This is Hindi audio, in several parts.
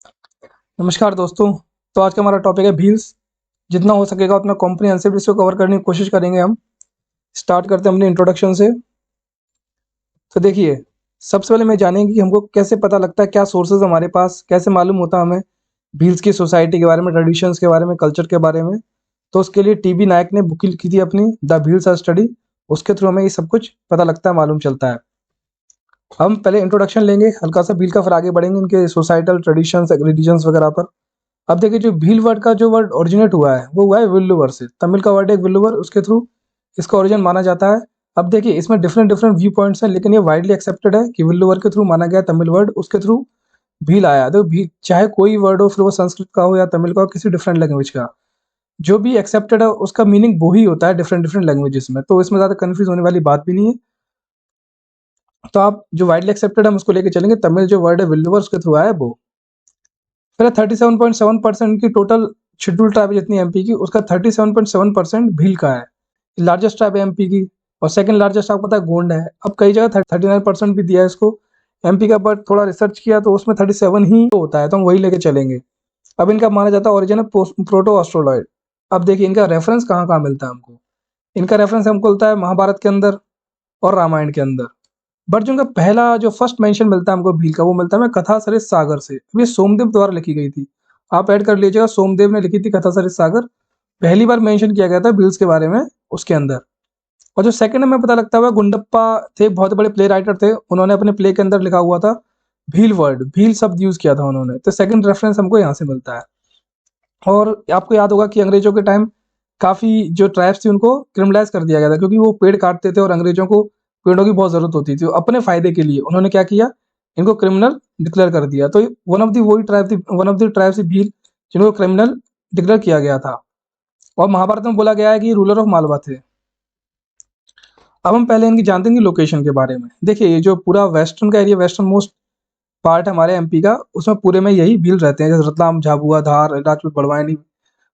नमस्कार दोस्तों। तो आज का हमारा टॉपिक है व्हील्स। जितना हो सकेगा उतना कॉम्प्रिहेंसिव इसको कवर करने की कोशिश करेंगे हम। स्टार्ट करते हैं अपने इंट्रोडक्शन से। तो देखिए, सबसे पहले मैं जानेंगे कि हमको कैसे पता लगता है, क्या सोर्सेज हमारे पास, कैसे मालूम होता है हमें व्हील्स की सोसाइटी के बारे में, ट्रेडिशंस के बारे में, कल्चर के बारे में। तो उसके लिए टीबी नायक ने बुक लिखी थी अपनी, द व्हील्स आर स्टडी। उसके थ्रू हमें ये सब कुछ पता लगता है, मालूम चलता है। हम पहले इंट्रोडक्शन लेंगे हल्का सा व्हील का, फिर आगे बढ़ेंगे इनके सोसाइटल ट्रेडिशंस, रिलीजन्स वगैरह पर। अब देखिए, जो भील वर्ड का जो वर्ड ओरिजिनेट हुआ है वो हुआ है विल्लुवर से। तमिल का वर्ड है विल्लुवर, उसके थ्रू इसका ओरिजिन माना जाता है। अब देखिए, इसमें डिफरेंट डिफरेंट व्यू पॉइंट्स हैं, लेकिन ये वाइडली एक्सेप्टेड है कि विल्लुवर के थ्रू माना गया तमिल वर्ड, उसके थ्रू भील आया। तो भील चाहे कोई वर्ड हो, फिर वो संस्कृत का हो या तमिल का हो, किसी डिफरेंट लैंग्वेज का, जो भी एक्सेप्टेड है उसका मीनिंग वो ही होता है डिफरेंट डिफरेंट लैंग्वेजेस में। तो इसमें ज़्यादा कन्फ्यूज होने वाली बात भी नहीं है। तो आप जो वाइडली एक्सेप्टेड हम उसको लेके चलेंगे। तमिल जो वर्ड है विल्लुवर, उसके थ्रू आया है वो। फिर 37.7% की टोटल शेड्यूल ट्राइब जितनी एमपी की, उसका 37.7% भील का है। लार्जेस्ट ट्राइब है एमपी की। और सेकंड लार्जेस्ट आपको पता है गोंड है। अब कई जगह 39% भी दिया है इसको एमपी का, बट थोड़ा रिसर्च किया तो उसमें 37 ही होता है, तो हम वही लेके चलेंगे। अब इनका माना जाता है ओरिजिन है प्रोटो ऑस्ट्रोलॉइड। अब देखिए, इनका रेफरेंस कहाँ कहाँ मिलता है हमको। इनका रेफरेंस हमको मिलता है महाभारत के अंदर और रामायण के अंदर। बट जो उनका पहला जो फर्स्ट मेंशन मिलता है हमको भील का, वो मिलता है हमें कथा सरित सागर से। अब ये सोमदेव द्वारा लिखी गई थी। आप ऐड कर लीजिएगा, सोमदेव ने लिखी थी कथा सरित सागर। पहली बार मेंशन किया गया था भील्स के बारे में उसके अंदर। और जो सेकंड हमें पता लगता है, गुंडप्पा थे, बहुत बड़े प्ले राइटर थे। उन्होंने अपने प्ले के अंदर लिखा हुआ था भील वर्ड, भील शब्द यूज किया था उन्होंने। तो सेकंड रेफरेंस हमको यहाँ से मिलता है। और आपको याद होगा कि अंग्रेजों के टाइम काफ़ी जो ट्राइब्स थी उनको क्रिमिनलाइज कर दिया गया था, क्योंकि वो पेड़ काटते थे और अंग्रेजों को पेड़ों की बहुत ज़रूरत होती थी। तो अपने फ़ायदे के लिए उन्होंने क्या किया, इनको क्रिमिनल डिक्लेयर कर दिया। तो वन ऑफ दी वही ट्राइब थी, वन ऑफ द ट्राइब्स थी भील, जिनको क्रिमिनल डिक्लेयर किया गया था। और महाभारत में बोला गया है कि रूलर ऑफ मालवा थे। अब हम पहले इनकी जानते हैं कि लोकेशन के बारे में। देखिए, ये जो पूरा वेस्टर्न का एरिया, वेस्टर्न मोस्ट पार्ट है हमारे एमपी का, उसमें पूरे में यही भील रहते हैं, जैसे रतलाम, झाबुआ, धार, राजपूत, बड़वानी,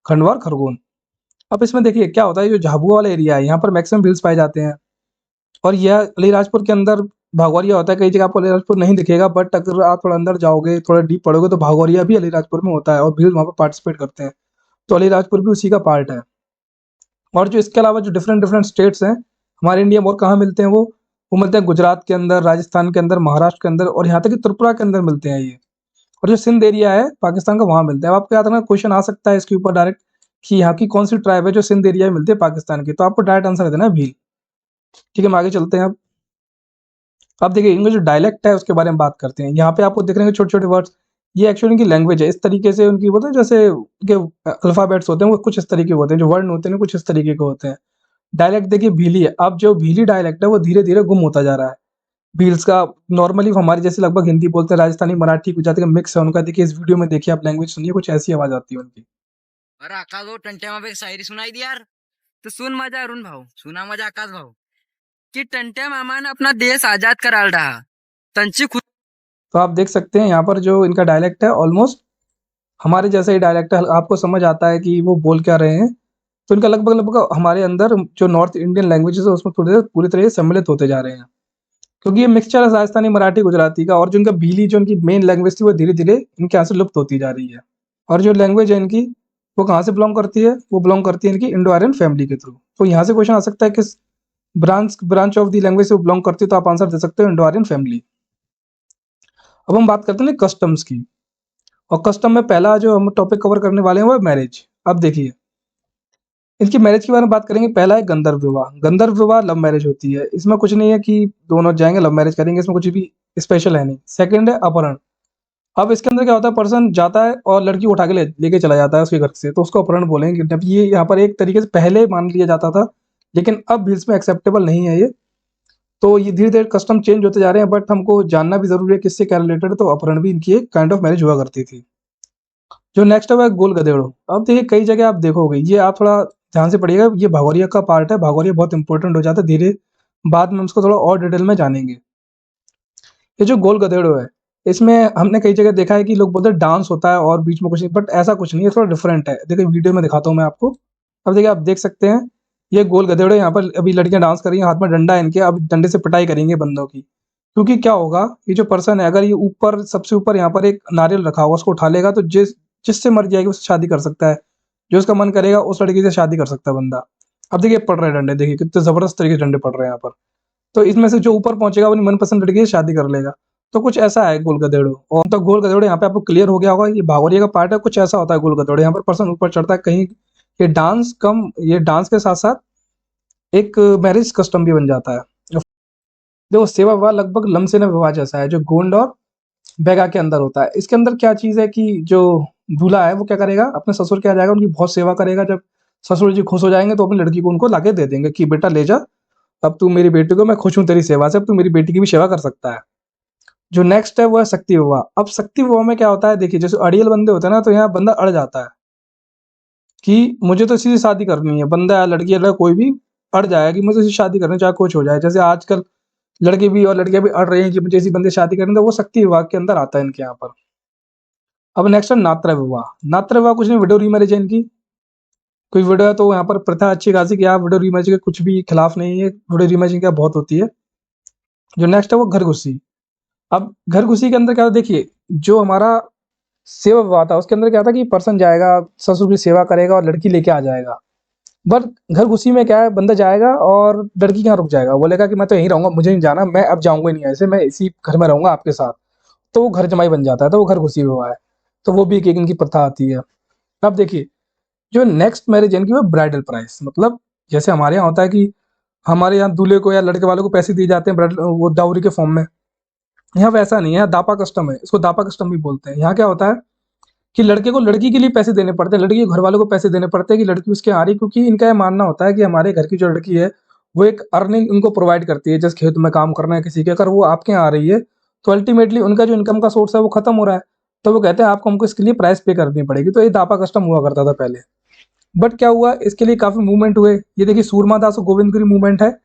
खंडवा और खरगोन। अब इसमें देखिए क्या होता है, जो झाबुआ वाला एरिया है, यहाँ पर मैक्सिमम भील्स पाए जाते हैं। और यह अलीराजपुर के अंदर भागौरिया होता है। कई जगह आपको अलीराजपुर नहीं दिखेगा, बट अगर आप थोड़ा अंदर जाओगे, थोड़ा डीप पढ़ोगे, तो भागौरिया भी अलीराजपुर में होता है और भील वहाँ पर पार्टिसिपेट करते हैं। तो अलीराजपुर भी उसी का पार्ट है। और जो इसके अलावा जो डिफरेंट डिफरेंट स्टेट्स हैं हमारे इंडिया में, और कहाँ मिलते हैं वो मिलते हैं गुजरात के अंदर, राजस्थान के अंदर, महाराष्ट्र के अंदर, और यहाँ तक कि त्रिपुरा के अंदर मिलते हैं ये। और जो सिंध एरिया है पाकिस्तान का, वहाँ मिलता है। अब आपको याद रखना, क्वेश्चन आ सकता है इसके ऊपर डायरेक्ट कि यहाँ की कौन सी ट्राइब है जो सिंध एरिया में मिलती है पाकिस्तान की। तो आपको डायरेक्ट आंसर देना है भील। ठीक है, हम आगे चलते हैं। अब देखिए, इनका जो डायलेक्ट है उसके बारे में बात करते हैं। यहाँ पे आपको दिख रहे हैं छोटे छोटे वर्ड्स, ये एक्चुअली इनकी लैंग्वेज है। इस तरीके से उनकी बोलते हैं, जैसे उनके अल्फाबेट्स होते हैं वो कुछ इस तरीके के होते हैं, जो वर्ण होते हैं कुछ इस तरीके के होते हैं। डायलेक्ट देखिए भीली है। अब जो भीली डायलेक्ट है वो धीरे धीरे गुम होता जा रहा है। भील्स का नॉर्मली हमारे जैसे लगभग हिंदी बोलते हैं, राजस्थानी, मराठी, गुजराती का मिक्स है उनका। देखिए इस वीडियो में देखिए, आप लैंग्वेज सुनिए, कुछ ऐसी आवाज आती है उनकी। अरे आकाश भाऊ टंट्या मामा एक शायरी सुनाई दी यार। तो सुन मजा अरुण भाऊ, सुना मजा आकाश भाऊ कि टंट्या मामा ने अपना देश आजाद कराल रहा तंची खुद। तो आप देख सकते हैं यहाँ पर जो इनका डायलेक्ट है ऑलमोस्ट हमारे जैसा ही डायलेक्ट है। आपको समझ आता है कि वो बोल क्या रहे हैं। तो इनका लगभग लगभग हमारे अंदर जो नॉर्थ इंडियन लैंग्वेजेस है उसमें थोड़े पूरी तरह से सम्मिलित होते जा रहे हैं, क्योंकि ये मिक्सचर है राजस्थानी, मराठी, गुजराती का। और जो इनका भीली, जो इनकी मेन लैंग्वेज थी, वो धीरे धीरे इनके यहाँ से लुप्त होती जा रही है। और जो लैंग्वेज है इनकी, वो कहाँ से बिलोंग करती है, वो बिलोंग करती है इनकी इंडो आर्यन फैमिली के थ्रू। तो यहाँ से क्वेश्चन आ सकता है किस branch branch of the language से वो बिलोंग करती है, तो आप आंसर दे सकते हो इंडो आर्यन फैमिली। अब हम बात करते हैं कस्टम्स की। और कस्टम में पहला जो हम टॉपिक कवर करने वाले हैं वो है मैरिज। अब देखिए, इनकी मैरिज के बारे में बात करेंगे। पहला है गंधर्व विवाह। गंधर्व विवाह लव मैरिज होती है। इसमें कुछ नहीं है कि दोनों जाएंगे लव मैरिज करेंगे, इसमें कुछ भी स्पेशल है नहीं। सेकंड है अपहरण। अब इसके अंदर क्या होता है, पर्सन जाता है और लड़की को उठा के लेके चला जाता है उसके घर से, तो उसको अपहरण बोलेंगे। जब ये यहाँ पर एक तरीके से पहले मान लिया जाता था, लेकिन अब भी इसमें एक्सेप्टेबल नहीं है ये। तो ये धीरे धीरे कस्टम चेंज होते जा रहे हैं, बट हमको जानना भी जरूरी है किससे क्या रिलेटेड है। तो अपहरण भी इनकी एक काइंड ऑफ मैरिज हुआ करती थी। जो नेक्स्ट है वो है गोल गधेड़ो। अब देखिए कई जगह आप देखोगे, ये आप थोड़ा ध्यान से पढ़िएगा, ये भागोरिया का पार्ट है। भागोरिया बहुत इंपॉर्टेंट हो जाता है धीरे, बाद में हम उसको थोड़ा और डिटेल में जानेंगे। ये जो गोल गधेड़ो है, इसमें हमने कई जगह देखा है कि लोग बोलते हैं डांस होता है और बीच में कुछ नहीं, बट ऐसा कुछ नहीं है, थोड़ा डिफरेंट है। देखिए वीडियो में दिखाता हूँ मैं आपको। अब देखिए, आप देख सकते हैं ये गोल गधेड़ो। यहाँ पर अभी लड़कियां डांस कर रही हैं, हाथ में डंडा है इनके। अब डंडे से पिटाई करेंगे बंदों की, क्योंकि क्या होगा, ये जो पर्सन है अगर ये ऊपर सबसे ऊपर यहाँ पर एक नारियल रखा होगा, उसको उठा लेगा तो जिससे मर्जी आएगी उससे शादी कर सकता है, जो उसका मन करेगा उस लड़की से शादी कर सकता है बंदा। अब देखिए पड़ रहे हैं डंडे, देखिए कितने जबरदस्त तरीके से डंडे पड़ रहे हैं यहाँ पर। तो इसमें से जो ऊपर पहुंचेगा अपनी मनपसंद लड़की से शादी कर लेगा। तो कुछ ऐसा है गोल गधेड़ो। और तो गोल गधेड़ो यहाँ पे आपको क्लियर हो गया होगा, ये भागोरिया का पार्ट है, कुछ ऐसा होता है गोल गधेड़ो। यहाँ पर पर्सन ऊपर चढ़ता है कहीं, ये डांस के साथ साथ एक मैरिज कस्टम भी बन जाता है। देखो सेवा विवाह लगभग लमसेन विवाह जैसा है, जो गोंड और बैगा के अंदर होता है। इसके अंदर क्या चीज है कि जो दूल्हा है वो क्या करेगा, अपने ससुर के यहाँ जाएगा, उनकी बहुत सेवा करेगा। जब ससुर जी खुश हो जाएंगे तो अपनी लड़की को उनको लाके दे देंगे कि बेटा ले जा, अब तू मेरी बेटी को, मैं खुश हूँ तेरी सेवा से, अब तू मेरी बेटी की भी सेवा कर सकता है। जो नेक्स्ट है वो है शक्ति विवाह। अब शक्ति विवाह में क्या होता है, देखिए जैसे अड़ियल बंदे होते हैं ना, तो यहाँ बंदा अड़ जाता है कि मुझे तो इसी से शादी करनी है। बंदा है लड़की है लड़का कोई भी अड़ जाएगा कि मुझे इसी से शादी करनी है, चाहे कुछ हो जाए। जैसे आजकल लड़के भी और लड़कियां भी अड़ रही हैं कि मुझे इसी बंदे से शादी करनी है, तो वो शक्ति विवाह के अंदर आता है इनके यहाँ पर। अब नेक्स्ट है नात्र विवाह। नात्र विवाह कुछ नहीं, विडो रीमैरिज है इनकी। कोई विडो है तो यहाँ पर प्रथा अच्छी खासी कि आप विडो रीमैरिज के कुछ भी खिलाफ नहीं है, विडो रीमैरिज क्या बहुत होती है। जो नेक्स्ट है वो घर घुसी। अब घर घुसी के अंदर क्या होता है, देखिए जो हमारा सेवा विवाह था उसके अंदर क्या था कि पर्सन जाएगा, ससुर की सेवा करेगा और लड़की लेके आ जाएगा। बट घर घुसी में क्या है, बंदा जाएगा और लड़की यहाँ रुक जाएगा, बोलेगा कि मैं तो यहीं रहूंगा, मुझे नहीं जाना, मैं अब जाऊंगा ही नहीं, ऐसे मैं इसी घर में रहूंगा आपके साथ। तो वो घर जमाई बन जाता है, तो वो घर घुसी हुआ है। तो वो भी एक इनकी प्रथा आती है। अब देखिए जो नेक्स्ट मैरिज है इनकी वो ब्राइडल प्राइस, मतलब जैसे हमारे यहाँ होता है कि हमारे यहाँ दूल्हे को या लड़के वालों को पैसे दिए जाते हैं ब्राइडल वो डाउरी के फॉर्म में। यहाँ वैसा नहीं है, यहाँ दापा कस्टम है, इसको दापा कस्टम भी बोलते हैं। यहाँ क्या होता है कि लड़के को लड़की के लिए पैसे देने पड़ते हैं, लड़की के घर वालों को पैसे देने पड़ते हैं कि लड़की उसके आ रही, क्योंकि इनका ये मानना होता है कि हमारे घर की जो लड़की है वो एक अर्निंग उनको प्रोवाइड करती है। जैसे खेत में काम करना है किसी के, अगर वो आपके यहाँ आ रही है तो अल्टीमेटली उनका जो इनकम का सोर्स है वो खत्म हो रहा है। तो वो कहते हैं आपको हमको इसके लिए प्राइस पे करनी पड़ेगी। तो ये दापा कस्टम हुआ करता था पहले। बट क्या हुआ, इसके लिए काफी मूवमेंट हुए। ये देखिए सूरमा दास और गोविंदगिरी मूवमेंट है,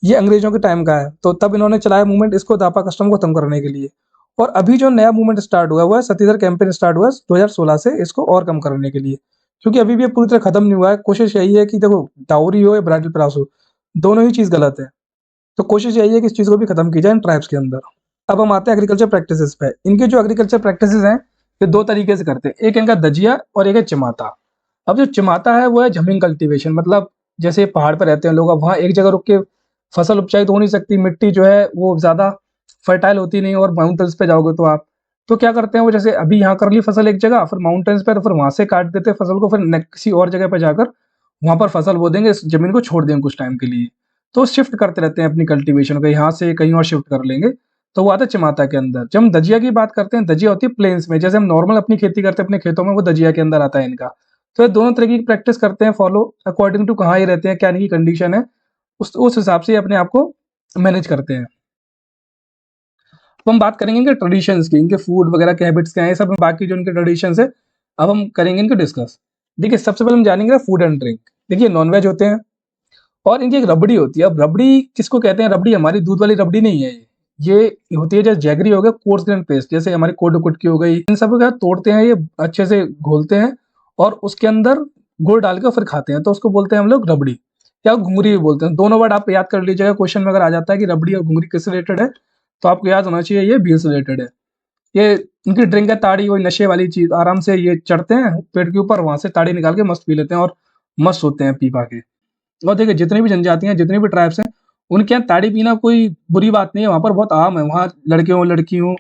ये अंग्रेजों के टाइम का है। तो तब इन्होंने चलाया मूवमेंट इसको दापा कस्टम को खत्म करने के लिए। और अभी जो नया मूवमेंट स्टार्ट हुआ है सतीधर कैंपेन स्टार्ट हुआ है 2016 से, इसको और कम करने के लिए। क्योंकि अभी भी ये पूरी तरह खत्म नहीं हुआ है। कोशिश यही है कि देखो डाउरी हो या ब्राइडल प्राइस हो, दोनों ही चीज गलत है। तो कोशिश यही है कि इस चीज को भी खत्म की जाए इन ट्राइब्स के अंदर। अब हम आते हैं एग्रीकल्चर प्रैक्टिसेस पे। इनके जो एग्रीकल्चर प्रैक्टिसेस हैं ये दो तरीके से करते हैं, एक इनका दजिया और एक है चिमाता। अब जो चिमाता है वो है जमीन कल्टीवेशन, मतलब जैसे पहाड़ पर रहते हैं लोग, अब वहाँ एक जगह रुक के फसल उपजाई तो हो नहीं सकती, मिट्टी जो है वो ज्यादा फर्टाइल होती नहीं, और माउंटेन्स पे जाओगे तो आप तो क्या करते हैं वो, जैसे अभी यहाँ कर ली फसल एक जगह, फिर माउंटेन्स पे, तो फिर वहां से काट देते हैं फसल को, फिर किसी और जगह पे जाकर वहां पर फसल बो देंगे, इस जमीन को छोड़ देंगे कुछ टाइम के लिए। तो शिफ्ट करते रहते हैं अपनी कल्टीवेशन को, यहाँ से कहीं और शिफ्ट कर लेंगे। तो वो आता है चिमाता के अंदर। जब हम दजिया की बात करते हैं, दजिया होती है प्लेन्स में, जैसे हम नॉर्मल अपनी खेती करते हैं अपने खेतों में, वो दजिया के अंदर आता है इनका। तो ये दोनों तरीके की प्रैक्टिस करते हैं फॉलो, अकॉर्डिंग टू कहाँ ये रहते हैं, क्या इनकी कंडीशन है, उस हिसाब से ये अपने आप को मैनेज करते हैं। तो हम बात करेंगे इनके ट्रेडिशंस की, इनके फूड वगैरह के हैबिट्स क्या है, सब बाकी जो इनके ट्रेडिशंस है अब हम करेंगे इनके डिस्कस। देखिए सबसे पहले हम जानेंगे फूड एंड ड्रिंक। देखिए नॉनवेज होते हैं और इनकी एक रबड़ी होती है। अब रबड़ी किसको कहते हैं, रबड़ी हमारी दूध वाली रबड़ी नहीं है, ये होती है जैसे जैगरी हो गया, कोर्स ग्रेन पेस्ट, जैसे हमारी कोडो कुटकी हो गई, इन सब को क्या तोड़ते हैं, ये अच्छे से घोलते हैं और उसके अंदर गुड़ डाल के फिर खाते हैं, तो उसको बोलते हैं हम लोग रबड़ी, या घुंगरी भी बोलते हैं। दोनों वर्ड आप याद कर लीजिएगा, क्वेश्चन में अगर आ जाता है कि रबड़ी और घुंगरी किससे रिलेटेड है तो आपको याद होना चाहिए ये भील से रिलेटेड है। ये इनकी ड्रिंक है ताड़ी, वही नशे वाली चीज, आराम से ये चढ़ते हैं पेट के ऊपर, वहां से ताड़ी निकाल के मस्त पी लेते हैं और मस्त होते हैं पी पा के। और देखिए जितनी भी जनजातियां जितनी भी ट्राइब्स हैं उनके यहाँ ताड़ी पीना कोई बुरी बात नहीं है, वहां पर बहुत आम है, वहाँ लड़के हो लड़की हो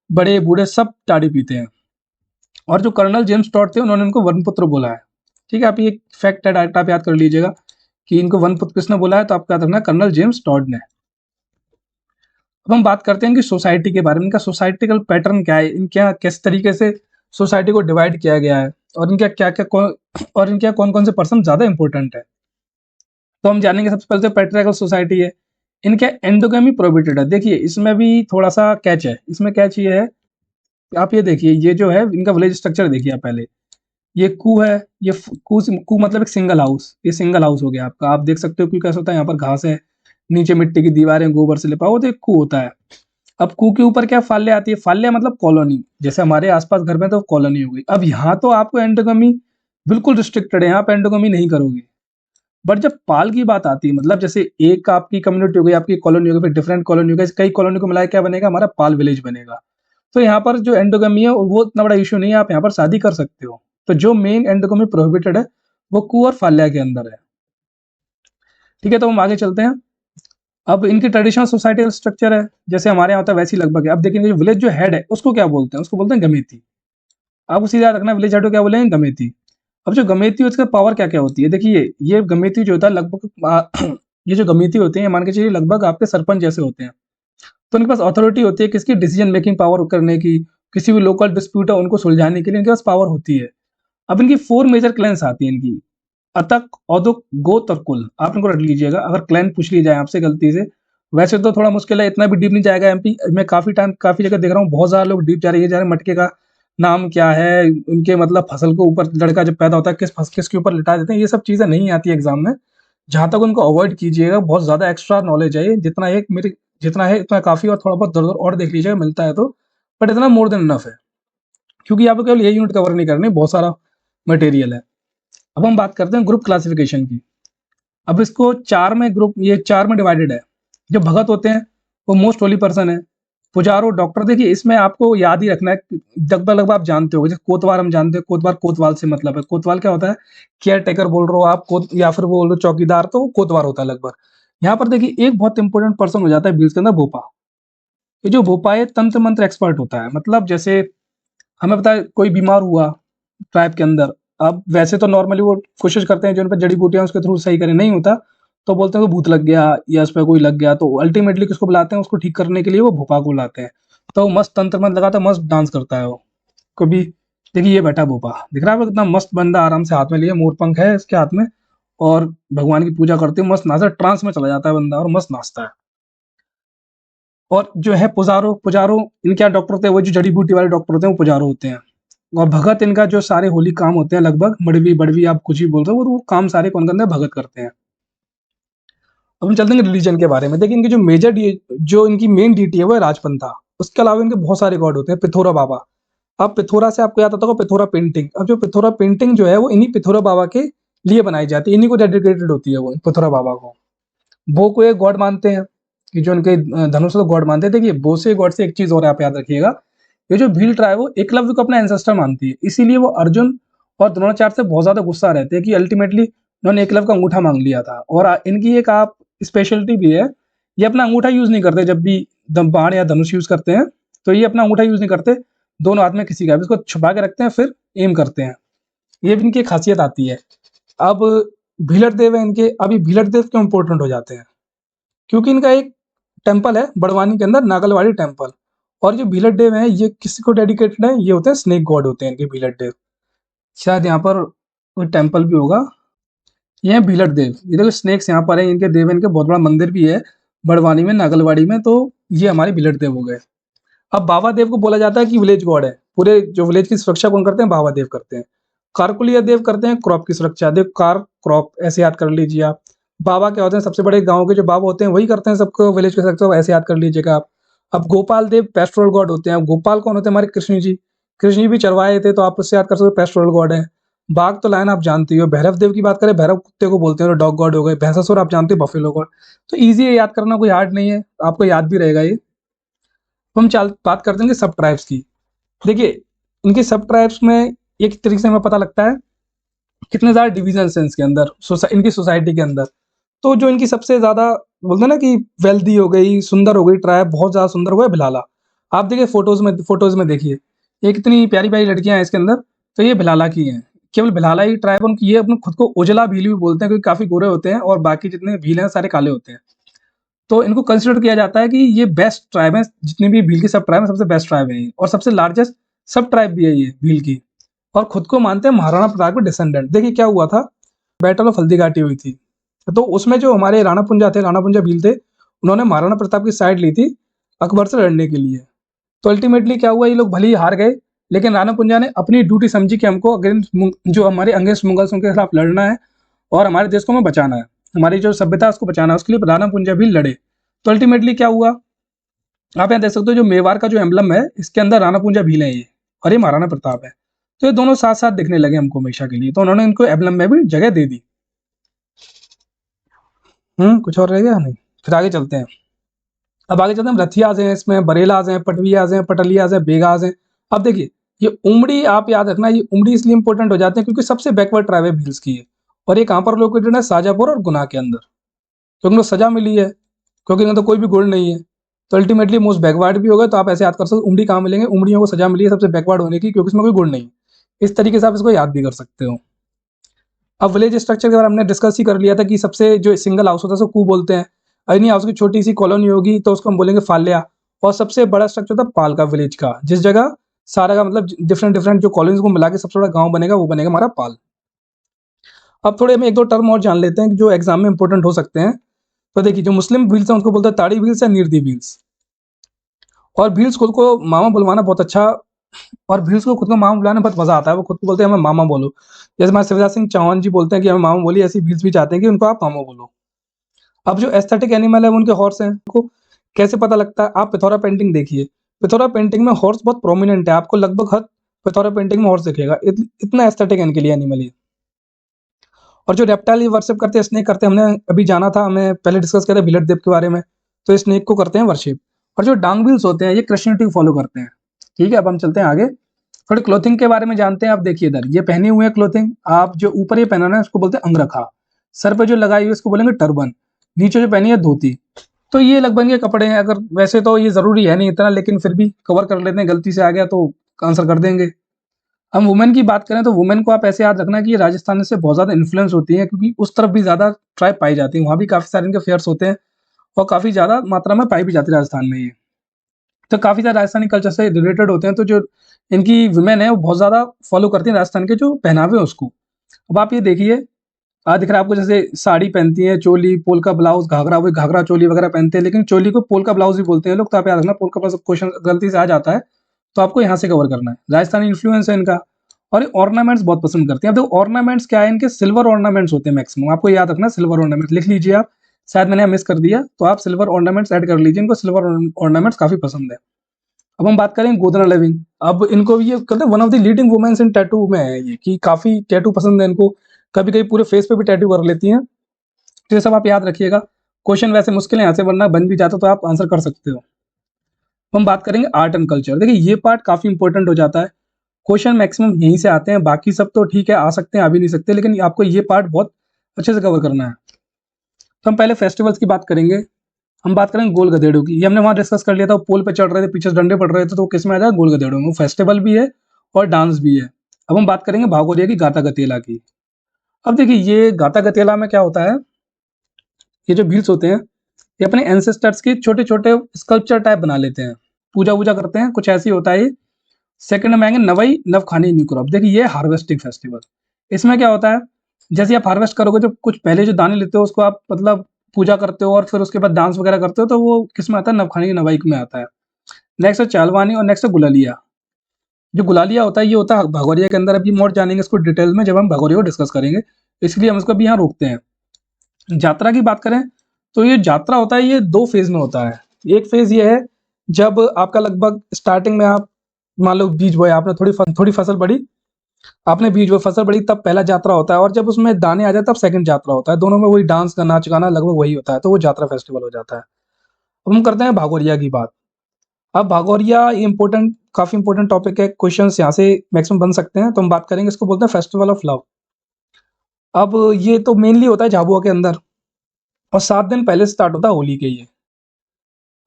बड़े बूढ़े सब ताड़ी पीते हैं। और जो कर्नल जेम्स टॉड थे उन्होंने इनको वनपुत्र बोला है। ठीक है, आप ये फैक्ट है, आप याद कर लीजिएगा कि इनको वनपुत्र किसने बोला है, तो आपको याद रखना है कर्नल जेम्स टॉड ने। अब हम बात करते हैं कि सोसाइटी के बारे में, इनका सोसाइटिकल पैटर्न क्या है, इनके यहाँ किस तरीके से सोसाइटी को डिवाइड किया गया है, और इनके क्या क्या और इनके कौन कौन से पर्सन ज्यादा इंपॉर्टेंट है। तो हम जानेंगे सबसे पहले तो पैट्रियार्कल सोसाइटी है, इनके एंडोगेमी प्रोहिबिटेड है। देखिए इसमें भी थोड़ा सा कैच है, इसमें कैच ये है, आप ये देखिए ये जो है इनका विलेज स्ट्रक्चर देखिए आप पहले, ये कू है, ये कू मतलब एक सिंगल हाउस, ये सिंगल हाउस हो गया आपका, आप देख सकते हो कू कैसा होता है, यहाँ पर घास है, नीचे मिट्टी की दीवारें गोबर से लिपा हुआ, तो एक कू होता है। अब कू के ऊपर क्या फाल्या आती है, फाल्या मतलब कॉलोनी, जैसे हमारे आसपास घर में तो कॉलोनी हो गई। अब यहाँ तो आपको एंडोगमी बिल्कुल रिस्ट्रिक्टेड है, यहाँ पे एंडोगमी नहीं करोगे। बट जब पाल की बात आती है, मतलब जैसे एक आपकी कम्युनिटी हो गई, आपकी कॉलोनी हो गई, फिर डिफरेंट कॉलोनी हो गई, कई कॉलोनी को मिलाया क्या बनेगा, हमारा पाल विलेज बनेगा। तो यहाँ पर जो एंडोगमी है वो इतना बड़ा इश्यू नहीं है, आप यहाँ पर शादी कर सकते हो। तो जो मेन एंडोगमी प्रोहिबिटेड है वो कू और फाल्या के अंदर है। ठीक है, तो हम आगे चलते हैं। अब इनकी ट्रेडिशनल सोसाइटी स्ट्रक्चर है जैसे हमारे यहाँ होता है वैसी लगभग है। अब देखेंगे जो विलेज जो हेड है उसको क्या बोलते हैं, उसको बोलते हैं गमेती। आपको सीधा याद रखना विलेज हेड को क्या बोलेंगे, गमेती। अब जो गमेती उसका पावर क्या क्या होती है, देखिए ये गमेती जो होता है लगभग ये जो गमेती होते हैं मान के चलिए लगभग आपके सरपंच जैसे होते हैं। तो उनके पास अथॉरिटी होती है किसकी, डिसीजन मेकिंग पावर करने की, किसी भी लोकल डिस्प्यूट है उनको सुलझाने के लिए इनके पास पावर होती है। अब इनकी 4 मेजर क्लैन्स आती हैं इनकी, अतक, औदुक, गोत और कुल। आप इनको रट लीजिएगा अगर क्लैन पूछ ली जाए आपसे गलती से। वैसे तो थोड़ा मुश्किल है, इतना भी डीप नहीं जाएगा एमपी। मैं काफ़ी जगह देख रहा हूँ, बहुत ज़्यादा लोग डीप जा रहे हैं, मटके का नाम क्या है, उनके मतलब फसल को ऊपर लड़का जब पैदा होता है किसके ऊपर लिटा देते हैं, ये सब चीज़ें नहीं आती एग्ज़ाम में। जहाँ तक उनको अवॉइड कीजिएगा, बहुत ज़्यादा एक्स्ट्रा नॉलेज है ये, जितना है इतना काफ़ी, और थोड़ा बहुत इधर-उधर और देख लीजिएगा मिलता है तो, बट इतना मोर देन इनफ है। क्योंकि आपको केवल ये यूनिट कवर नहीं करनी, बहुत सारा मटेरियल है। अब हम बात करते हैं ग्रुप क्लासिफिकेशन की। अब इसको 4 में ग्रुप, ये 4 में डिवाइडेड है। जो भगत होते हैं वो मोस्ट होली पर्सन है। पुजारो, डॉक्टर, देखिए इसमें आपको याद ही रखना है, लगभग आप जानते हो, जैसे कोतवाल हम जानते हैं, कोतवाल कोतवाल से मतलब है। कोतवाल क्या होता है, केयर टेकर बोल रहे हो आप, या फिर बोल रहे हो चौकीदार, तो वो कोतवाल होता है लगभग। यहाँ पर देखिए एक बहुत इंपॉर्टेंट पर्सन हो जाता है बीच के अंदर, भोपा। ये जो भोपा है तंत्र मंत्र एक्सपर्ट होता है। मतलब जैसे हमें पता है कोई बीमार हुआ ट्राइब के अंदर, अब वैसे तो नॉर्मली वो कोशिश करते हैं जो उन पर जड़ी बूटियां उसके थ्रू सही करें, नहीं होता तो बोलते हैं वो भूत लग गया या उस पर कोई लग गया, तो अल्टीमेटली किसको बुलाते हैं, उसको ठीक करने के लिए वो भोपा को बुलाते हैं। तो वो मस्त तंत्र मंत्र लगाता है, मस्त डांस करता है वो। कभी देखिए ये बैठा भोपा, दिख रहा है कितना मस्त बंदा, आराम से हाथ में लिए मोरपंख है इसके हाथ में, और भगवान की पूजा करते हुए मस्त नाचा, ट्रांस में चला जाता है बंदा और मस्त नाचता है। और जो है पुजारो, पुजारो इनके यहाँ डॉक्टर होते हैं, वो जो जड़ी बूटी वाले डॉक्टर होते हैं वो पुजारो होते हैं। और भगत इनका जो सारे होली काम होते हैं लगभग, मड़वी बड़वी आप कुछ भी बोल रहे हो, वो काम सारे कौन करते हैं, भगत करते हैं। अब हम चलते हैं रिलीजन के बारे में। देखिए इनकी जो जो इनकी मेन डीटी है वो है राजपंथा। उसके अलावा इनके बहुत सारे गॉड होते हैं। पिथोरा बाबा, अब पिथोरा से आपको याद आता होगा पिथोरा पेंटिंग। अब जो पिथोरा पेंटिंग जो है वो इन्हीं पिथोरा बाबा के लिए बनाई जाती है, इन्हीं को डेडिकेटेड होती है वो पिथोरा बाबा को। बो को एक गॉड मानते हैं, कि जो उनके धनुष को गॉड मानते हैं। देखिए बो से गॉड से एक चीज और आप याद रखिएगा, ये जो भील ट्राइब है वो एकलव्य को अपना एंसेस्टर मानती है, इसीलिए वो अर्जुन और द्रोणाचार्य से बहुत ज्यादा गुस्सा रहते हैं कि अल्टीमेटली उन्होंने एकलव्य का अंगूठा मांग लिया था। और इनकी एक आप स्पेशलिटी भी है, ये अपना अंगूठा यूज नहीं करते जब भी बाण या धनुष यूज करते हैं, तो ये अपना अंगूठा यूज नहीं करते, दोनों हाथ में किसी का भी, इसको छुपा के रखते हैं फिर एम करते हैं। ये भी इनकी एक खासियत आती है। अब भीलट देव है इनके। अभी भीलट देव क्यों इंपॉर्टेंट हो जाते हैं, क्योंकि इनका एक टेम्पल है बड़वानी के अंदर, नागलवाड़ी टेम्पल। और जो भीलट देव हैं ये किसको डेडिकेटेड है, ये होते हैं स्नेक गॉड होते हैं इनके भीलट देव। शायद यहाँ पर कोई टेम्पल भी होगा। ये है भीलट देव, ये देखो स्नेक्स यहाँ पर है इनके देव, इनके बहुत बड़ा मंदिर भी है बड़वानी में, नागलवाड़ी में। तो ये हमारे भीलट देव हो गए। अब बाबा देव को बोला जाता है कि विलेज गॉड है, पूरे जो विलेज की सुरक्षा कौन करते हैं, बाबा देव करते हैं। कारकुलिया देव करते हैं क्रॉप की सुरक्षा, देव कार क्रॉप, ऐसे याद कर लीजिए आप। बाबा क्या होते हैं, सबसे बड़े गांव के जो बाबा होते हैं वही करते हैं सबको विलेज के सुरक्षा, ऐसे याद कर लीजिएगा आप। अब गोपाल देव पेस्टोरल गॉड होते हैं। अब गोपाल कौन होते हैं, हमारे कृष्ण जी। कृष्ण जी भी चरवाए थे, तो आप उससे याद कर सकते हो पेस्टोरल गॉड है। बाघ तो लायन आप जानते हो। भैरव देव की बात करें, भैरव कुत्ते को बोलते हैं, डॉग गॉड हो गए। भैंसासुर आप जानते हो, बफेलो गॉड। तो ईजी है याद करना, कोई हार्ड नहीं है, आपको याद भी रहेगा ये। तो हम बात करते हैं सब ट्राइब्स की। देखिए इनके सब ट्राइब्स में एक तरीके से हमें पता लगता है कितने ज्यादा डिविजन है इसके अंदर, इनकी सोसाइटी के अंदर। तो जो इनकी सबसे ज्यादा बोलते हैं ना कि वेल्दी हो गई, सुंदर हो गई ट्राइब, बहुत ज्यादा सुंदर हुआ है भिलाला। आप देखिए फोटोज में देखिए, ये कितनी प्यारी प्यारी लड़कियां हैं इसके अंदर, तो ये भिलाला की हैं। केवल भिलाला ही ट्राइब उनकी, ये अपने खुद को उजला भील भी बोलते हैं क्योंकि काफी गोरे होते हैं, और बाकी जितने भील हैं सारे काले होते हैं। तो इनको कंसिडर किया जाता है कि ये बेस्ट ट्राइब है, जितनी भी भील की सब ट्राइब है सबसे बेस्ट ट्राइब है ये, और सबसे लार्जेस्ट सब ट्राइब भी है ये भील की। और खुद को मानते हैं महाराणा प्रताप के डिसेंडेंट। देखिए क्या हुआ था, बैटल ऑफ हल्दी घाटी हुई थी, तो उसमें जो हमारे राणा पुंजा थे, राणा पुंजा भील थे, उन्होंने महाराणा प्रताप की साइड ली थी अकबर से लड़ने के लिए। तो अल्टीमेटली क्या हुआ, ये लोग भले ही हार गए, लेकिन राणा पुंजा ने अपनी ड्यूटी समझी कि हमको अगेंस्ट जो हमारे अंग्रेज मुगल्स उनके खिलाफ लड़ना है, और हमारे देश को हमें बचाना है, हमारी जो सभ्यता है उसको बचाना है, उसके लिए राणा पुंजा भी लड़े। तो अल्टीमेटली क्या हुआ, आप यहाँ देख सकते हो जो मेवाड़ का जो एम्बलम है इसके अंदर राणा पुंजा भील है ये, और ये महाराणा प्रताप है। तो ये दोनों साथ साथ दिखने लगे हमको हमेशा के लिए, तो उन्होंने इनको एम्बलम में भी जगह दे दी। कुछ और रह गया नहीं? फिर आगे चलते हैं। अब आगे चलते हैं, रथियाज हैं इसमें, बरेलाज हैं, पटवियाज हैं, पटलियाज हैं, बेगाज हैं। अब देखिए, ये उमड़ी आप याद रखना, ये उमड़ी इसलिए इंपॉर्टेंट हो जाते हैं क्योंकि सबसे बैकवर्ड ट्राइब है भील्स की ये, और ये कहाँ पर लोकेटेड है? शाजापुर और गुना के अंदर। क्योंकि उनको सजा मिली है, क्योंकि इनका तो कोई भी गोल्ड नहीं है, तो अल्टीमेटली मोस्ट बैकवर्ड भी होगा। तो आप ऐसे याद कर सकते हो, उमड़ी कहाँ मिलेंगे? उमड़ियों को सजा मिली है सबसे बैकवर्ड होने की, क्योंकि इसमें कोई गोल्ड नहीं है। इस तरीके से आप इसको याद भी कर सकते हो। अब विलेज स्ट्रक्चर के बारे में हमने डिस्कस ही कर लिया था कि सबसे जो सिंगल हाउस होता है उसको कू बोलते हैं। अन्य हाउस की छोटी सी कॉलोनी होगी तो उसको हम बोलेंगे फाल्या। और सबसे बड़ा स्ट्रक्चर था पाल का, विलेज का, जिस जगह सारा का मतलब डिफरेंट डिफरेंट जो कॉलोनीज को मिला के सबसे बड़ा गांव बनेगा, वो बनेगा हमारा पाल। अब थोड़े हम एक दो टर्म और जान लेते हैं जो एग्जाम में इंपॉर्टेंट हो सकते हैं। तो देखिए, जो मुस्लिम भील्स हैं उनको बोलते हैं ताड़ी भील्स या नीरदी भील्स। और भील्स खुद को मामा बुलवाना बहुत अच्छा, और भील्स को खुद को मामा बुलाने में बहुत मजा आता है। वो खुद को बोलते हैं हमें मामा बोलो। जैसे हमारे शिवराज सिंह चौहान जी बोलते हैं कि हमें मामा बोलिए, ऐसी भील्स भी चाहते हैं कि उनको आप मामा बोलो। अब जो एस्थेटिक एनिमल है वो उनके हॉर्स हैं। को कैसे पता लगता है? आप पिथौरा पेंटिंग देखिए, पिथौरा पेंटिंग में हॉर्स बहुत प्रोमिनेंट है, आपको लगभग हर पिथौरा पेंटिंग में हॉर्स दिखेगा। इतना एस्थेटिक है इनके लिए एनिमल ये। और जो रेप्टाइल ये वर्शिप करते हैं, स्नेक करते हैं, हमने अभी जाना था, हमें पहले डिस्कस किया था विलट देव के बारे में, तो स्नेक को करते हैं वर्शिप। और जो डांग व्हील्स होते हैं ये क्रिश्चियनिटी को फॉलो करते हैं। ठीक है, अब हम चलते हैं आगे, थोड़ी क्लोथिंग के बारे में जानते हैं। आप देखिए इधर ये पहने हुए हैं क्लोथिंग, आप जो ऊपर ये पहना है उसको बोलते हैं अंगरखा, सर पे जो लगाई हुई है उसको बोलेंगे टर्बन, नीचे जो पहनी है धोती। तो ये लगभग ये कपड़े हैं। अगर वैसे तो ये जरूरी है नहीं इतना, लेकिन फिर भी कवर कर लेते हैं, गलती से आ गया तो आंसर कर देंगे। हम वुमेन की बात करें तो वुमेन को आप ऐसे याद रखना कि ये राजस्थान से बहुत ज़्यादा इन्फ्लुएंस होती है, क्योंकि उस तरफ भी ज़्यादा ट्राइब पाई जाती है, वहाँ भी काफ़ी सारे इनके फेयर्स होते हैं और काफ़ी ज़्यादा मात्रा में पाई भी जाती है राजस्थान में ये। तो काफ़ी ज़्यादा राजस्थानी कल्चर से रिलेटेड होते हैं। तो जो इनकी वुमेन है वो बहुत ज़्यादा फॉलो करती हैं राजस्थान के जो पहनावे हैं उसको। अब आप ये देखिए, दिख रहा है आपको, जैसे साड़ी पहनती है, चोली, पोलका ब्लाउज, घाघरा, वही घाघरा चोली वगैरह पहनते हैं, लेकिन चोली को पोलका ब्लाउज भी बोलते हैं लोग। तो आप याद रखना, पोलका ब्लाउज क्वेश्चन गलती से आ जाता है तो आपको यहाँ से कवर करना है। राजस्थानी इन्फ्लुएंस है इनका। और ये ऑर्नामेंट्स बहुत पसंद करते हैं। अब देखो ऑर्नामेंट्स क्या है, इनके सिल्वर ऑर्नामेंट्स होते हैं मैक्सिमम, आपको याद रखना सिल्वर ऑर्नामेंट्स लिख लीजिए आप, शायद मैंने मिस कर दिया, तो आप सिल्वर ऑर्नामेंट्स ऐड कर लीजिए, इनको सिल्वर ऑर्नामेंट्स काफी पसंद है। अब हम बात करें गोदना लिविंग। अब इनको भी ये कहते हैं one of the leading womens in tattoo में है ये, कि काफी टैटू पसंद है इनको, कभी कभी पूरे फेस पे भी टैटू कर लेती हैं। तो ये सब आप याद रखिएगा। क्वेश्चन वैसे मुश्किल है यहाँ से, वरना बन भी जाता तो आप आंसर कर सकते हो। हम बात करेंगे आर्ट एंड कल्चर। देखिए ये पार्ट काफी इंपॉर्टेंट हो जाता है, क्वेश्चन मैक्सिमम यहीं से आते हैं, बाकी सब तो ठीक है आ सकते हैं, आ भी नहीं सकते, लेकिन आपको ये पार्ट बहुत अच्छे से कवर करना है। तो हम पहले फेस्टिवल्स की बात करेंगे। हम बात करेंगे गोल गधेड़ों की, ये हमने वहां डिस्कस कर लिया था, पोल पे चढ़ रहे थे, पीछे डंडे पड़ रहे थे, तो किस में आ जाएगा? गोल गधेड़ों में। वो फेस्टिवल भी है और डांस भी है। अब हम बात करेंगे भागोरिया की, गाता गतेला की। अब देखिए ये गाता गतेला में क्या होता है, ये जो भील्स होते हैं ये अपने एंसेस्टर्स के छोटे छोटे स्कल्पचर टाइप बना लेते हैं, पूजा वूजा करते हैं, कुछ ऐसी होता है ये। सेकंड में आएंगे नवई नवखानी न्यू क्रॉप। देखिए ये हार्वेस्टिंग फेस्टिवल, इसमें क्या होता है, जैसे आप हार्वेस्ट करोगे तो कुछ पहले जो दाने लेते हो उसको आप मतलब पूजा करते हो और फिर उसके बाद डांस वगैरह करते हो, तो वो किस में आता है? नवखानी नवाई में आता है। नेक्स्ट है चालवानी और नेक्स्ट है गुलालिया। जो गुलालिया होता है ये होता है भगोरिया के अंदर। अभी मोर जानेंगे इसको डिटेल में जब हम भगोरिया को डिस्कस करेंगे, इसलिए हम इसको भी यहाँ रोकते हैं। यात्रा की बात करें तो ये यात्रा होता है, ये दो फेज में होता है। एक फेज ये है जब आपका लगभग स्टार्टिंग में आप मान लो बीज बोए आपने, थोड़ी फसल बड़ी, आपने बीज बोए फसल बड़ी, तब पहला यात्रा होता है, और जब उसमें दाने आ जाए तब सेकंड यात्रा होता है। दोनों में वही डांस का नाच गाना लगभग वही होता है, तो वो यात्रा फेस्टिवल हो जाता है। अब हम करते हैं भागोरिया की बात। अब भागोरिया इम्पोर्टेंट, काफी इंपॉर्टेंट टॉपिक है, क्वेश्चन यहाँ से मैक्सिमम बन सकते हैं, तो हम बात करेंगे, इसको बोलते हैं फेस्टिवल ऑफ लव। अब ये तो मेनली होता है झाबुआ के अंदर, और 7 दिन पहले स्टार्ट होता है होली के ये।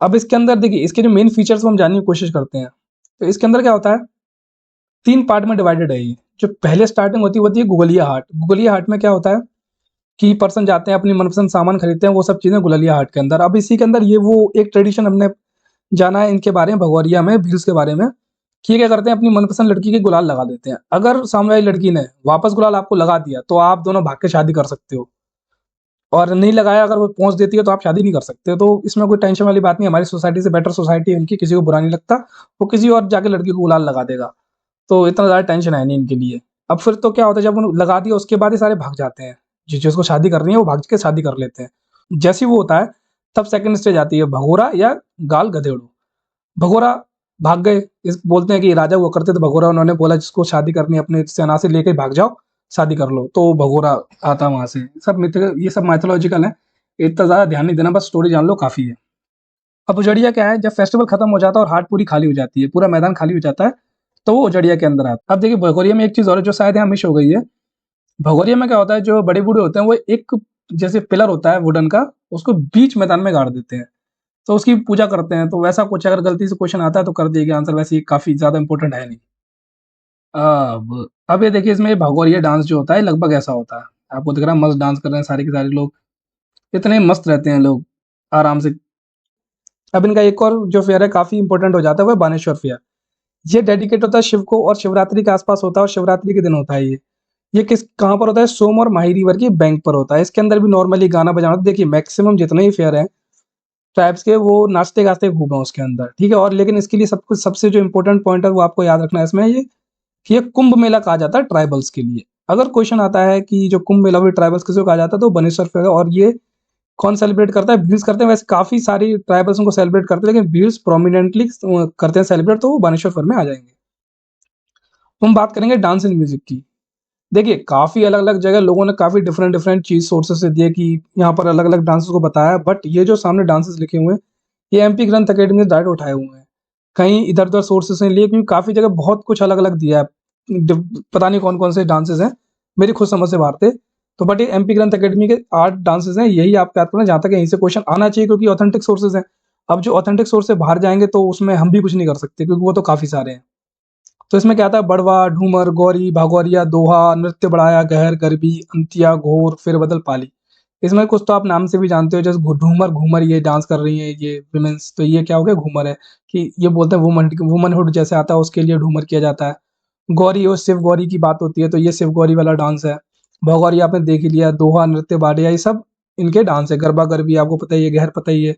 अब इसके अंदर देखिए इसके जो मेन फीचर्स हम जानने की कोशिश करते हैं। तो इसके अंदर क्या होता है, 3 पार्ट में डिवाइडेड है ये। जो पहले स्टार्टिंग होती है गुगलिया हाट। गुगलिया हाट में क्या होता है कि पर्सन जाते हैं अपनी मनपसंद सामान खरीदते हैं, वो सब चीजें गुगलिया हाट के अंदर। अब इसी के अंदर ये वो एक ट्रेडिशन हमने जाना है इनके बारे में, भगोरिया में भील्स के बारे में, कि ये क्या करते हैं अपनी मनपसंद लड़की के गुलाल लगा देते हैं। अगर सामने वाली लड़की ने वापस गुलाल आपको लगा दिया तो आप दोनों भाग के शादी कर सकते हो, और नहीं लगाया अगर वो पहुंच देती है तो आप शादी नहीं कर सकते। तो इसमें कोई टेंशन वाली बात नहीं, हमारी सोसाइटी से बेटर सोसाइटी है इनकी, किसी को बुरा नहीं लगता, वो किसी और जाके लड़की को गुलाल लगा देगा, तो इतना ज़्यादा टेंशन है नहीं इनके लिए। अब फिर तो क्या होता है, जब उन्होंने लगा दिया उसके बाद ही सारे भाग जाते हैं, जिसको शादी करनी है वो भाग के शादी कर लेते हैं। जैसे ही वो होता है तब सेकंड स्टेज आती है भगोरा या गाल गधेड़ू। भगोरा भाग गए, इस बोलते हैं कि राजा हुआ करते थे भगोरा, उन्होंने बोला जिसको शादी करनी है अपने सेना से लेके भाग जाओ, शादी कर लो, तो भगोरा आता वहां से। सब मिथ, ये सब माइथोलॉजिकल है, इतना ज़्यादा ध्यान नहीं देना, बस स्टोरी जान लो काफ़ी है। अब उजड़िया क्या है, जब फेस्टिवल खत्म हो जाता है और हाट पूरी खाली हो जाती है, पूरा मैदान खाली हो जाता है, तो वो उजड़िया के अंदर आता है। अब देखिए भगोरिया में एक चीज़ और है जो शायद यहाँ मिस हो गई है। भगोरिया में क्या होता है, जो बड़े बूढ़े होते हैं वो एक जैसे पिलर होता है वुडन का, उसको बीच मैदान में गाड़ देते हैं, तो उसकी पूजा करते हैं। तो वैसा कुछ अगर गलती से क्वेश्चन आता है तो कर दिएगा आंसर, वैसे ये काफ़ी ज़्यादा इंपॉर्टेंट है नहीं। अब ये देखिए इसमें भगोरिया डांस जो होता है लगभग ऐसा होता है, आपको दिख रहा है मस्त डांस कर रहे हैं सारे के सारे लोग, इतने मस्त रहते हैं लोग आराम से। अब इनका एक और जो फेयर है काफ़ी इंपॉर्टेंट हो जाता है, वो है बानेश्वर फेयर। ये डेडिकेट होता है शिव को और शिवरात्रि के आसपास होता है और शिवरात्रि के दिन होता है ये किस कहाँ पर होता है, सोम और माही रिवर की बैंक पर होता है। इसके अंदर भी नॉर्मली गाना बजाना होता है। देखिए मैक्सिमम जितने ही फेयर हैं ट्राइब्स के, वो नाचते गाते खूब हैं उसके अंदर, ठीक है। और लेकिन इसके लिए सब कुछ सबसे जो इंपॉर्टेंट पॉइंट है वो आपको याद रखना है इसमें, ये कि ये कुंभ मेला कहा जाता है ट्राइबल्स के लिए। अगर क्वेश्चन आता है कि जो कुंभ मेला भी ट्राइबल्स किसी को कहा जाता है तो बनेश्वर फेयर है। और ये कौन सेलिब्रेट करता है, भील्स करते हैं। वैसे काफ़ी सारी ट्राइबल्स उनको सेलिब्रेट करते हैं, लेकिन भील्स प्रोमिनेंटली करते हैं सेलिब्रेट, तो वो बानेश्वर फेयर में आ जाएंगे। तो हम बात करेंगे डांस एंड म्यूजिक की। देखिए काफ़ी अलग-अलग जगह लोगों ने काफ़ी डिफरेंट डिफरेंट चीज़ सोर्सेस से दिए कि यहाँ पर अलग-अलग डांसेस को बताया, बट ये जो सामने डांसेस लिखे हुए हैं, ये एमपी ग्रंथ अकेडमी से डायरेक्ट उठाए हुए हैं। कहीं इधर-उधर सोर्सेस से लिए, क्योंकि काफ़ी जगह बहुत कुछ अलग-अलग दिया है। पता नहीं कौन-कौन से डांसेस हैं, मेरी खुद समझ से बाहर थे। तो बट ये एमपी ग्रंथ अकेडमी के 8 डांसेस हैं, यही आप याद करना, जहाँ तक यहीं से क्वेश्चन आना चाहिए, क्योंकि ऑथेंटिक सोर्सेस हैं। अब जो ऑथेंटिक सोर्स से बाहर जाएँगे तो उसमें हम भी कुछ नहीं कर सकते, क्योंकि वो तो काफ़ी सारे हैं। तो इसमें क्या आता है, बड़वा, ढूमर, गौरी, भागौरिया, दोहा, नृत्य बढ़ाया, गहर, गरबी, अंतिया, घोर, फेरबदल, पाली। इसमें कुछ तो आप नाम से भी जानते हो, जैसे ढूमर, घूमर, ये डांस कर रही हैं ये विमेन्स, तो ये क्या हो गया, घूमर है, कि ये बोलते हैं वुमनहुड जैसे आता है उसके लिए ढूमर किया जाता है। गौरी और शिव गौरी की बात होती है तो ये शिव गौरी वाला डांस है। भगौरिया आपने देख ही लिया, दोहा, नृत्य, बाडिया, ये सब इनके डांस है। गरबा गरबी आपको पता ही है, गहर पता ही है।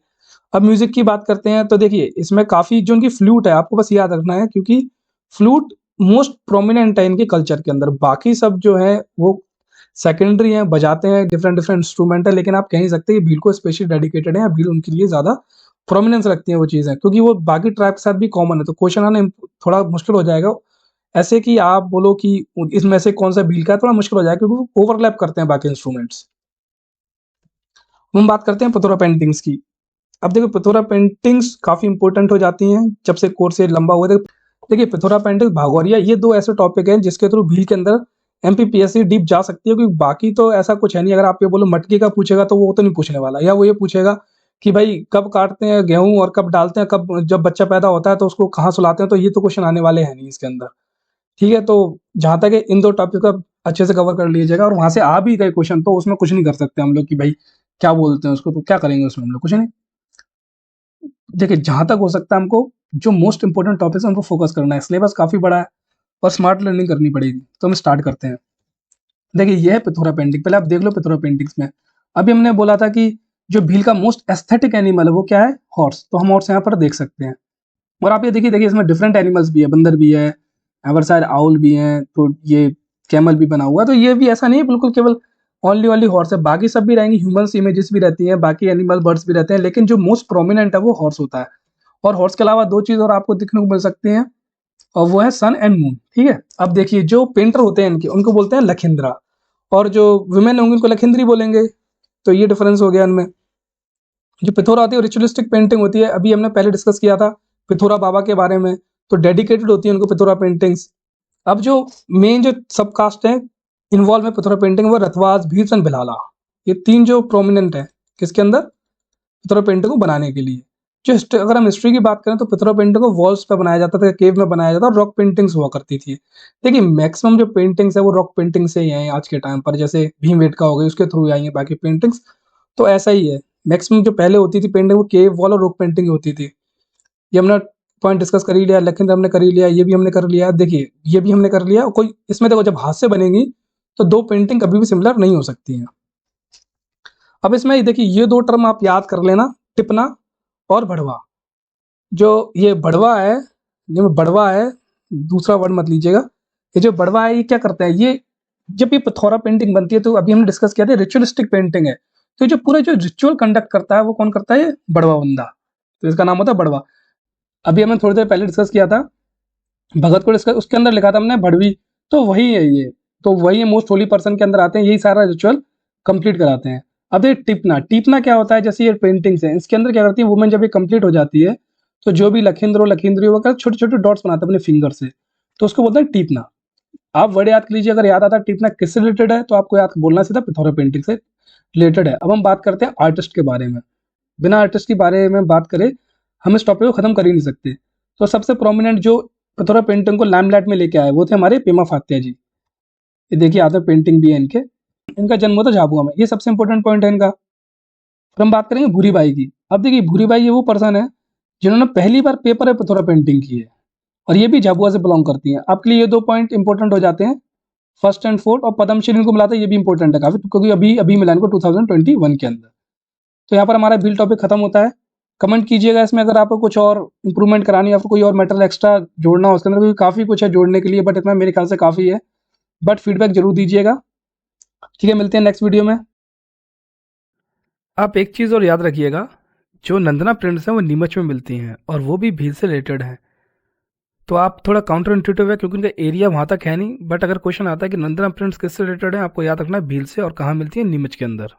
अब म्यूजिक की बात करते हैं तो देखिए इसमें काफ़ी जो उनकी फ्लूट है आपको बस याद रखना है, क्योंकि फ्लूट मोस्ट प्रोमिनेंट है इनके कल्चर के अंदर। बाकी सब जो है वो सेकेंडरी हैं, बजाते हैं, डिफरेंट डिफरेंट इंस्ट्रूमेंट है, लेकिन आप कह नहीं सकते कि भील को स्पेशली डेडिकेटेड है या भील उनके लिए ज़्यादा प्रोमिनेंस रखती हैं वो चीज़ें, क्योंकि वो बाकी ट्राइब के साथ भी कॉमन है। तो क्वेश्चन आना थोड़ा मुश्किल हो जाएगा, ऐसे कि आप बोलो कि इसमें से कौन सा भील का है, थोड़ा मुश्किल हो जाएगा, क्योंकि वो ओवरलैप करते हैं बाकी इंस्ट्रूमेंट्स। हम बात करते हैं पिथौरा पेंटिंग्स की। अब देखो पिथौरा पेंटिंग्स काफ़ी इंपॉर्टेंट हो जाती हैं जब से कोर्स ये लंबा हुआ। देखिए पिथौरा पेंटिंग, भागौरिया, ये 2 ऐसे टॉपिक हैं जिसके थ्रू भील के अंदर एमपीपीएससी डीप जा सकती है, क्योंकि बाकी तो ऐसा कुछ है नहीं। अगर आप ये बोलो मटकी का पूछेगा तो वो तो नहीं पूछने वाला, या वो ये पूछेगा कि भाई कब काटते हैं गेहूँ और कब डालते हैं, कब जब बच्चा पैदा होता है तो उसको कहाँ सुलाते हैं, तो ये तो क्वेश्चन आने वाले हैं नहीं इसके अंदर, ठीक है। तो जहाँ तक है इन 2 टॉपिक को अच्छे से कवर कर लीजिएगा, और वहाँ से आ भी गए क्वेश्चन तो उसमें कुछ नहीं कर सकते हम लोग कि भाई क्या बोलते हैं उसको, तो क्या करेंगे उसमें हम लोग, कुछ नहीं। देखिए जहाँ तक हो सकता है हमको जो मोस्ट इंपोर्टेंट टॉपिक्स हैं उनको फोकस करना है। सिलेबस काफ़ी बड़ा है और स्मार्ट लर्निंग करनी पड़ेगी, तो हम स्टार्ट करते हैं। देखिए ये है पिथौरा पेंटिंग, पहले आप देख लो पिथौरा पेंटिंग्स में। अभी हमने बोला था कि जो भील का मोस्ट एस्थेटिक एनिमल है वो क्या है, हॉर्स, तो हम हॉर्स यहाँ पर देख सकते हैं। और आप ये देखिए देखिए इसमें डिफरेंट एनिमल्स भी है, बंदर भी है, एवरसायर आउल भी हैं, तो ये कैमल भी बना हुआ है। तो ये भी ऐसा नहीं है बिल्कुल केवल ओनली ओनली हॉर्स है, बाकी सब भी रहेंगी, ह्यूमन्स इमेजेस भी रहती हैं, बाकी एनिमल बर्ड्स भी रहते हैं, लेकिन जो मोस्ट प्रोमिनेंट है वो हॉर्स होता है। और हॉर्स के अलावा 2 चीज़ और आपको देखने को मिल सकती हैं, और वो है सन एंड मून, ठीक है। अब देखिए जो पेंटर होते हैं इनके, उनको बोलते हैं लखिंद्रा, और जो वुमेन होंगी उनको लखिंद्री बोलेंगे। तो ये डिफरेंस हो गया इनमें। जो पिथौरा होती है रिचुअलिस्टिक पेंटिंग होती है, अभी हमने पहले डिस्कस किया था पिथौरा बाबा के बारे में, तो डेडिकेटेड होती है उनको पिथौरा पेंटिंग्स। अब जो मेन जो सब कास्ट है इन्वॉल्व है पिथौरा पेंटिंग, वो रथवास, भील्स एंड भिलाला, ये 3 जो प्रोमिनेंट है किसके अंदर, पिथौरा पेंटिंग को बनाने के लिए। जो अगर हम हिस्ट्री की बात करें तो पिथौरा पेंटिंग को वॉल्स पे बनाया जाता था, केव में बनाया जाता था, और रॉक पेंटिंग्स हुआ करती थी। देखिए मैक्सिमम जो पेंटिंग्स है वो रॉक पेंटिंग से ही हैं आज के टाइम पर, जैसे भीमवेटका हो गई उसके थ्रू आई है बाकी पेंटिंग्स, तो ऐसा ही है। मैक्सिमम जो पहले होती थी पेंटिंग वो केव वॉल और रॉक पेंटिंग होती थी। ये हमने पॉइंट डिस्कस कर ही लिया, लखनऊ हमने कर ही लिया, ये भी हमने कर लिया। देखिए ये भी हमने कर लिया। कोई इसमें देखो जब हाथ से बनेगी तो 2 पेंटिंग कभी भी सिमिलर नहीं हो सकती हैं। अब इसमें देखिए ये 2 टर्म आप याद कर लेना, टिपना और बढ़वा। जो ये बढ़वा है, जो बढ़वा है, दूसरा वर्ड मत लीजिएगा। ये जो बढ़वा है ये क्या करता है, ये जब ये पिथौरा पेंटिंग बनती है तो अभी हमने डिस्कस किया था रिचुअलिस्टिक पेंटिंग है, तो जो पूरा जो रिचुअल कंडक्ट करता है वो कौन करता है, ये बढ़वा बंदा, तो इसका नाम होता है बढ़वा। अभी हमने थोड़ी देर पहले डिस्कस किया था भगत को डिस्कस, उसके अंदर लिखा था हमने भड़वी, तो वही है ये, तो वही मोस्ट होली पर्सन के अंदर आते हैं, यही सारा रिचुअल कंप्लीट कराते हैं। अब देखिए टिपना, टिपना क्या होता है, जैसे ये पेंटिंग्स हैं, इसके अंदर क्या करती है वुमेन, जब ये कंप्लीट हो जाती है तो जो भी लखींद्र और लखींद्री वो छोटे छोटे डॉट्स बनाते हैं अपने फिंगर से, तो उसको बोलते हैं टीपना। आप वर्ड याद कर लीजिए, अगर याद आता है टीपना किससे रिलेटेड है तो आपको याद बोलना सीधा पिथौरा पेंटिंग से रिलेटेड है। अब हम बात करते हैं आर्टिस्ट के बारे में। बिना आर्टिस्ट के बारे में बात करें हम इस टॉपिक को खत्म कर ही नहीं सकते। तो सबसे प्रोमिनेंट जो पिथौरा पेंटिंग को लाइमलाइट में लेके आए वो थे हमारे पेमा फात्या जी। ये देखिए आते पेंटिंग भी है इनके, इनका जन्म हुआ था झाबुआ में, ये सबसे इंपॉर्टेंट पॉइंट है इनका। फिर हम बात करेंगे भूरी बाई की। अब देखिए भूरी बाई ये वो पर्सन है जिन्होंने पहली बार पेपर है पिथौरा पेंटिंग की है, और ये भी झाबुआ से बिलोंग करती हैं। आपके लिए ये 2 पॉइंट इंपॉर्टेंट हो जाते हैं, फर्स्ट एंड फोर्थ। और पद्मश्री इनको मिला था, ये भी इंपॉर्टेंट है काफी, क्योंकि अभी अभी मिला इनको 2021 के अंदर। तो यहाँ पर हमारा बिल टॉपिक खत्म होता है। कमेंट कीजिएगा इसमें अगर आपको कुछ और इंप्रूवमेंट करानी है, आपको कोई और मैटर एक्स्ट्रा जोड़ना हो उसके अंदर, क्योंकि काफ़ी कुछ है जोड़ने के लिए, बट इतना मेरे ख्याल से काफ़ी है। बट फीडबैक जरूर दीजिएगा। ठीक है, मिलते हैं नेक्स्ट वीडियो में। आप एक चीज़ और याद रखिएगा, जो नंदना प्रिंट्स हैं वो नीमच में मिलती हैं और वो भी भील से रिलेटेड हैं। तो आप थोड़ा काउंटर इंट्यूटिव है क्योंकि उनका एरिया वहाँ तक है नहीं, बट अगर क्वेश्चन आता है कि नंदना प्रिंट्स किससे रिलेटेड है, आपको याद रखना है भील से, और कहाँ मिलती है, नीमच के अंदर।